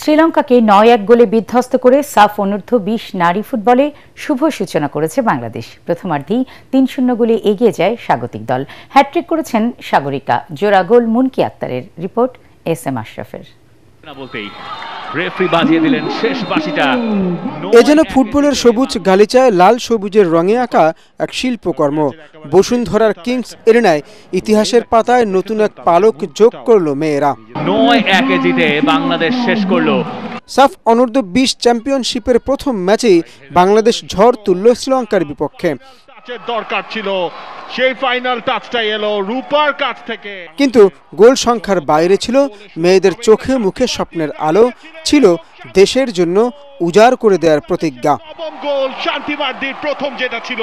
শ্রীলঙ্কাকে ৯-১ গোলে বিধ্বস্ত করে সাফ অনূর্ধ্ব-২০ নারী ফুটবলে শুভ সূচনা করেছে বাংলাদেশ। প্রথমার্ধেই ৩-০ গোলে এগিয়ে যায় স্বাগতিক দল। হ্যাটট্রিক করেছেন সাগরিকা। জোড়া গোল মুনকি আক্তারের। Report SM আশরাফের। এ যেন ফুটবলের সবুজ গালিচায় লাল সবুজের রঙে আঁকা এক শিল্পকর্ম। বসুন্ধরার কিংস এরিনায় ইতিহাসের পাতায় নতুন এক পালক যোগ করল মেয়েরা। ৯-১ জিতে বাংলাদেশ শেষ করলো। সাফ অনূর্ধ্ব-২০ চ্যাম্পিয়নশিপের প্রথম ম্যাচেই বাংলাদেশ ঝড় তুলল শ্রীলঙ্কার বিপক্ষে। দরকার ছিল সেই ফাইনাল টাচটাই এলো রূপার কাছ থেকে, কিন্তু গোল সংখ্যার বাইরে ছিল মেয়েদের চোখে মুখে স্বপ্নের আলো, ছিল দেশের জন্য উজাড় করে দেওয়ার প্রতিজ্ঞা। গোল শান্তিমার্দির প্রথম, যেটা ছিল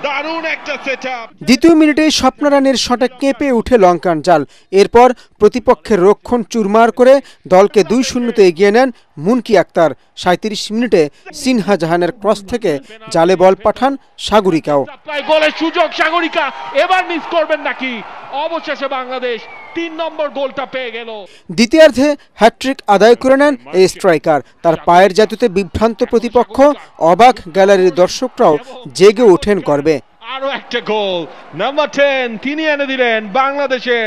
দারুণ একটা সেটআপ। দ্বিতীয় মিনিটেই স্বপ্নারানীর শটে কেঁপে উঠে লঙ্কান জাল। এরপর প্রতিপক্ষের রক্ষণ চুরমার করে দলকে ২-০-তে এগিয়ে নেন মুনকি আক্তার। ৩৭ মিনিটে সিনহা জাহানের ক্রস থেকে জালে বল পাঠান সাগরিকাও। গোলের সুযোগ সাগরিকা, এবার মিস করবেন নাকি? অবশেষে বাংলাদেশ ৩ নম্বর গোলটা পেয়ে গেল। দ্বিতীয়ার্ধে হ্যাটট্রিক আদায় করে নেন এই স্ট্রাইকার। তার পায়ের জাদুতে বিভ্রান্ত প্রতিপক্ষ, অবাক গ্যালারির দর্শকরাও জেগে ওঠেন গর্বে। আরো একটা গোল, নাম্বার 10 তিনি এনে দিলেন বাংলাদেশের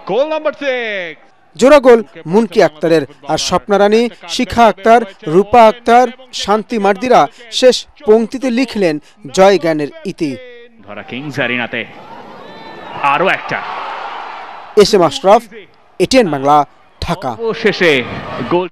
গোল নাম্বার 6। জোড়া গোল মুনকি আক্তারের। আর স্বপ্নারানী, শিখা আক্তার, রূপা আক্তার, শান্তি মার্দিরা শেষ পংক্তিতে লিখলেন জয় জ্ঞানের ইতি। ধরা কিংস এরিনাতে আরো একটা। SM Ashraf, ATN Bangla, Dhaka. শেষে গোল।